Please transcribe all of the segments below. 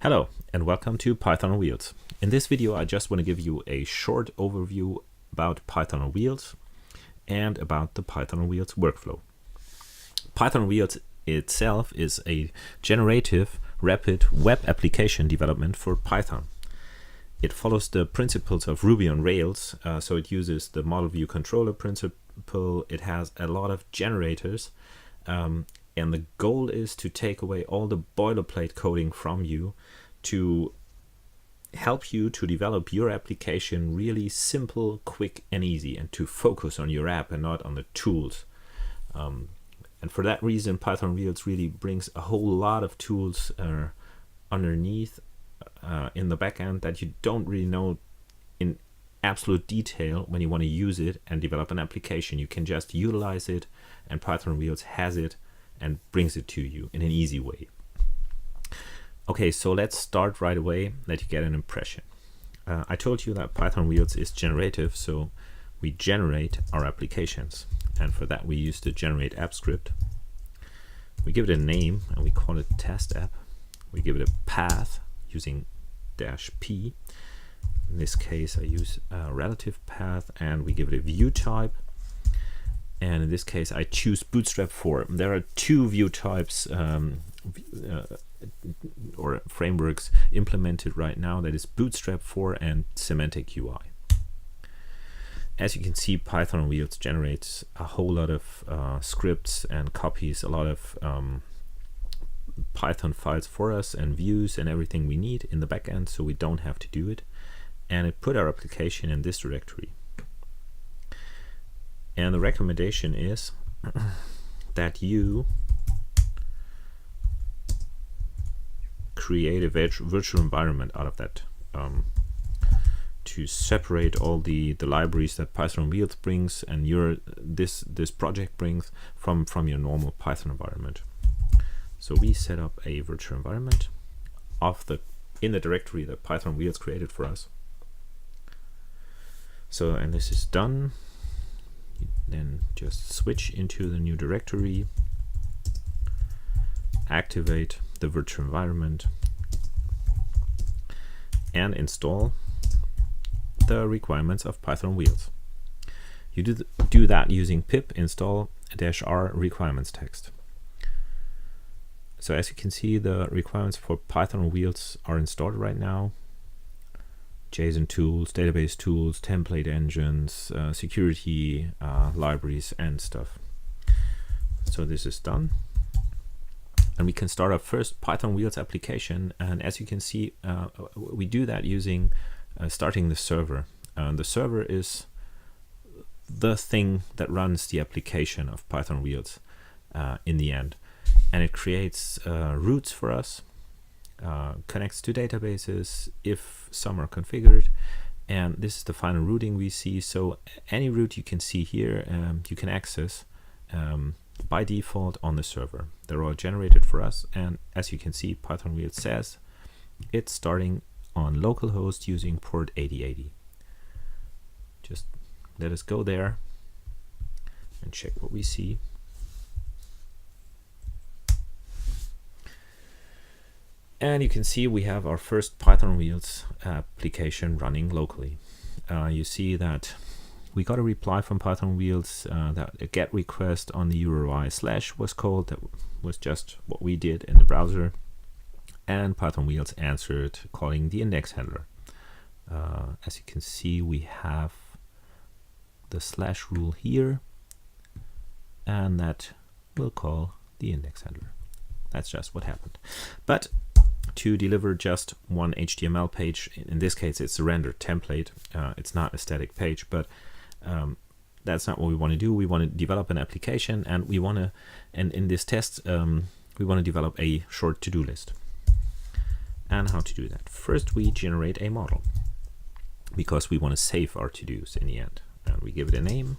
Hello and welcome to Python on Wheels. In this video I just want to give you a short overview about Python on Wheels and about the Python on Wheels workflow. Python on Wheels itself is a generative, rapid web application development for Python. It follows the principles of Ruby on Rails, so it uses the model view controller principle. It has a lot of generators, and the goal is to take away all the boilerplate coding from you to help you to develop your application really simple, quick, and easy, and to focus on your app and not on the tools. And for that reason, Python on Wheels really brings a whole lot of tools underneath in the backend that you don't really know in absolute detail when you want to use it and develop an application. You can just utilize it, and Python on Wheels has it and brings it to you in an easy way. Okay, so let's start right away, let you get an impression. I told you that Python on Wheels is generative, so we generate our applications. And for that we use the generate app script. We give it a name and we call it test app. We give it a path using -p. In this case I use a relative path, and we give it a view type. And in this case I choose Bootstrap 4. There are two view types or frameworks implemented right now, that is Bootstrap 4 and Semantic UI. As you can see, Python on Wheels generates a whole lot of scripts and copies a lot of Python files for us and views and everything we need in the backend, so we don't have to do it. And it put our application in this directory. And the recommendation is that you create a virtual environment out of that to separate all the libraries that Python on Wheels brings and this project brings from your normal Python environment. So we set up a virtual environment in the directory that Python on Wheels created for us. So, and this is done. You then just switch into the new directory, activate the virtual environment, and install the requirements of Python on Wheels. You do that using pip install -r requirements text. So as you can see, the requirements for Python on Wheels are installed right now. JSON tools, database tools, template engines, security libraries and stuff. So this is done. And we can start our first Python on Wheels application. And as you can see, we do that using starting the server. The server is the thing that runs the application of Python on Wheels in the end. And it creates routes for us, connects to databases if some are configured. And this is the final routing we see. So any route you can see here, you can access by default on the server. They're all generated for us, and as you can see, Python on Wheels says it's starting on localhost using port 8080. Just let us go there and check what we see. And you can see we have our first Python on Wheels application running locally. You see that we got a reply from Python on Wheels that a GET request on the URI / was called. That was just what we did in the browser. And Python on Wheels answered calling the index handler. As you can see, we have the / rule here, and that will call the index handler. That's just what happened. But to deliver just one HTML page, in this case it's a render template, it's not a static page, but that's not what we want to do. We want to develop an application, and we want to, and in this test, we want to develop a short to-do list. And how to do that? First, we generate a model because we want to save our to-dos in the end. And we give it a name,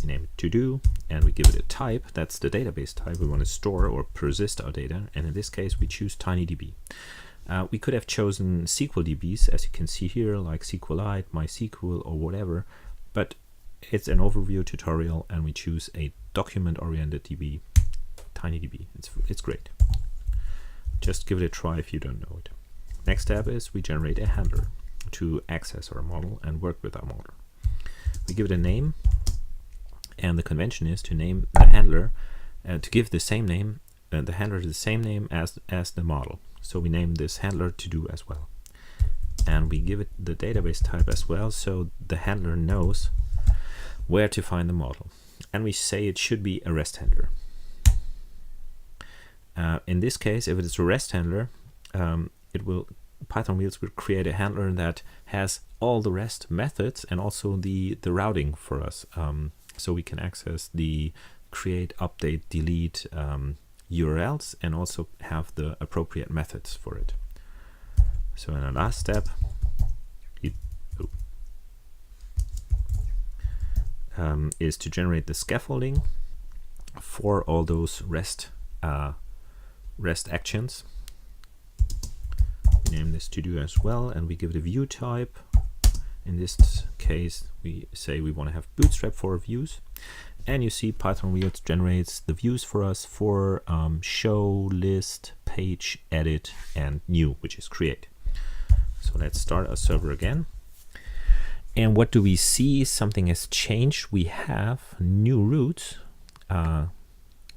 we name it to-do, and we give it a type. That's the database type. We want to store or persist our data, and in this case, we choose TinyDB. We could have chosen SQL DBs, as you can see here, like SQLite, MySQL, or whatever, but it's an overview tutorial, and we choose a document-oriented DB, TinyDB. It's great. just give it a try if you don't know it. Next step is we generate a handler to access our model and work with our model. We give it a name, and the convention is to name the handler, to give the same name, the handler the same name as the model. So we name this handler todo as well. And we give it the database type as well, so the handler knows where to find the model. And we say it should be a REST handler. In this case, if it is a REST handler, PythonOnWheels will create a handler that has all the REST methods and also the routing for us. So we can access the create, update, delete URLs and also have the appropriate methods for it. So in the last step, is to generate the scaffolding for all those REST actions. We name this todo as well, and we give it a view type. In this case, we say we want to have bootstrap for views, and you see PythonOnWheels generates the views for us for show, list, page, edit, and new, which is create. So let's start our server again. And what do we see? Something has changed. We have new routes,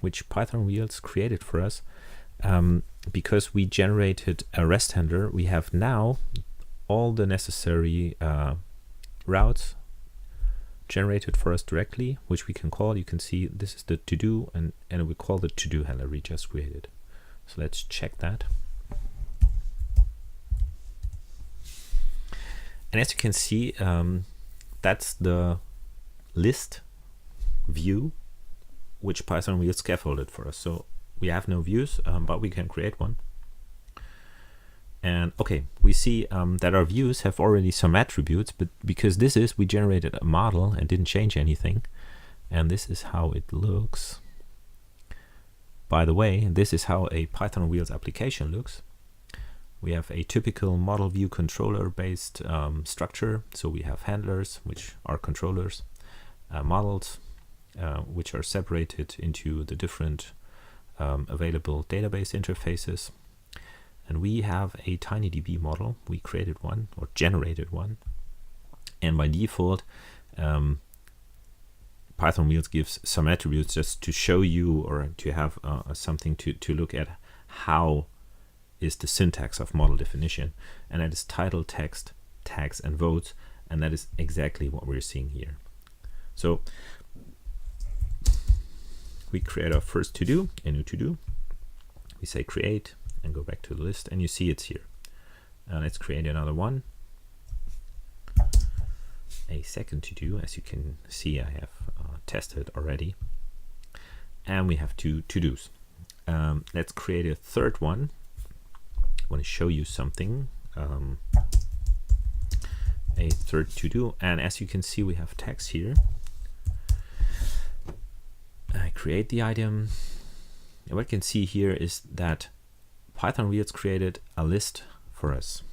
which PythonOnWheels created for us. Because we generated a REST handler, we have now all the necessary routes generated for us directly, which we can call. You can see this is the todo, and we call the todo handler we just created. So let's check that. And as you can see, that's the list view which PythonOnWheels scaffolded for us. So we have no views, but we can create one. And okay, we see that our views have already some attributes, but because we generated a model and didn't change anything. And this is how it looks. By the way, this is how a PythonOnWheels application looks. We have a typical model view controller based structure. So we have handlers, which are controllers, models, which are separated into the different available database interfaces. And we have a TinyDB model. We created one or generated one. And by default, PythonOnWheels gives some attributes just to show you or to have something to look at how is the syntax of model definition. And that is title, text, tags, and votes. And that is exactly what we're seeing here. So we create our first todo, a new todo. We say create and go back to the list, and you see it's here. Let's create another one. A second todo, as you can see, I have tested already. And we have two todos. Let's create a third one. I want to show you something. A third todo, and as you can see, we have text here. I create the item, and what you can see here is that PythonOnWheels created a list for us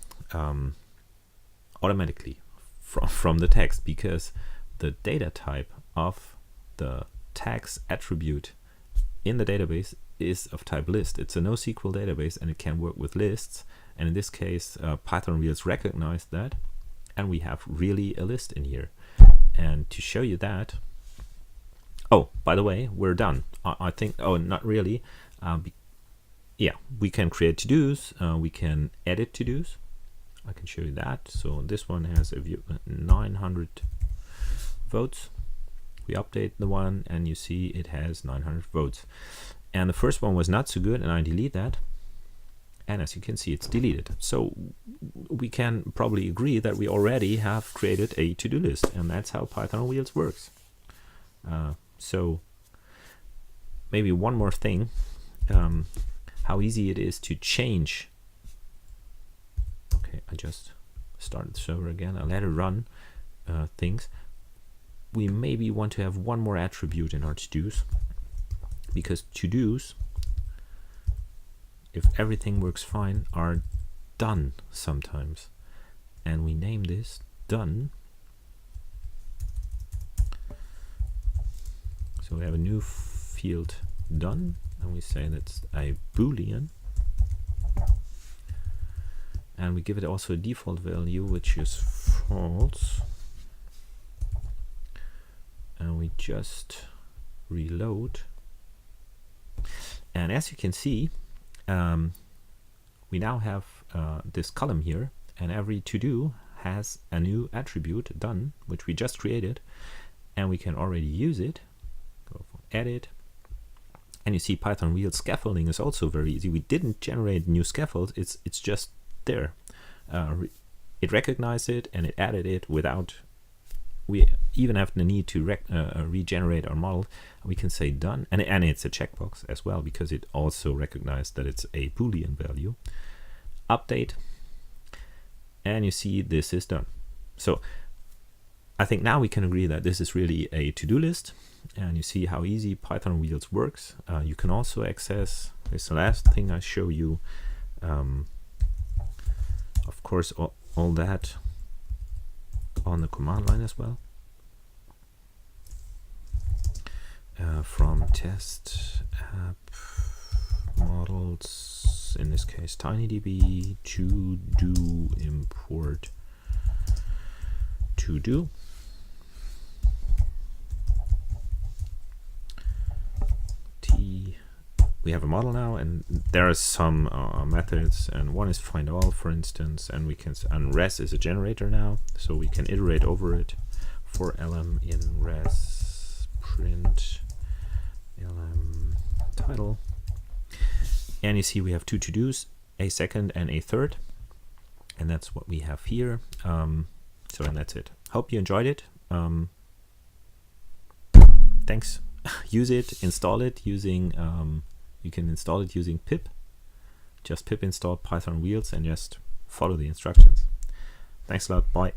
automatically from the text, because the data type of the tags attribute in the database is of type list. It's a NoSQL database and it can work with lists, and in this case PythonOnWheels recognized that, and we have really a list in here. And to show you that, oh, by the way, we're done. I think, oh, not really. Yeah, we can create to-dos, we can edit to-dos. I can show you that. So this one has a view 900 votes. We update the one and you see it has 900 votes. And the first one was not so good, and I delete that. And as you can see, it's deleted. So we can probably agree that we already have created a to-do list, and that's how PythonOnWheels works. So maybe one more thing, how easy it is to change. Okay, I just started the server again. I let it run things. We maybe want to have one more attribute in our to-dos, because to-dos, if everything works fine, are done sometimes. And we name this done. So we have a new field done, and we say that's a Boolean. and we give it also a default value, which is false, and we just reload. And as you can see, we now have this column here, and every to-do has a new attribute done, which we just created, and we can already use it. Go for edit, and you see PythonOnWheels scaffolding is also very easy. We didn't generate new scaffolds, it's just there. It recognized it and it added it without we even have the need to regenerate our model. We can say done, and it's a checkbox as well, because it also recognized that it's a Boolean value. Update, and you see this is done. So I think now we can agree that this is really a to-do list, and you see how easy PythonOnWheels works. You can also access, this is the last thing I show you, of course, all that on the command line as well. From test app models, in this case tinydb, to do import to do. We have a model now, and there are some methods, and one is find all, for instance, and we can, and res is a generator now, so we can iterate over it. For lm in res print lm title, and you see we have two to-dos, a second and a third, and that's what we have here. And that's it. Hope you enjoyed it. Thanks. Use it, install it using you can install it using pip. Just pip install PythonOnWheels and just follow the instructions. Thanks a lot. Bye.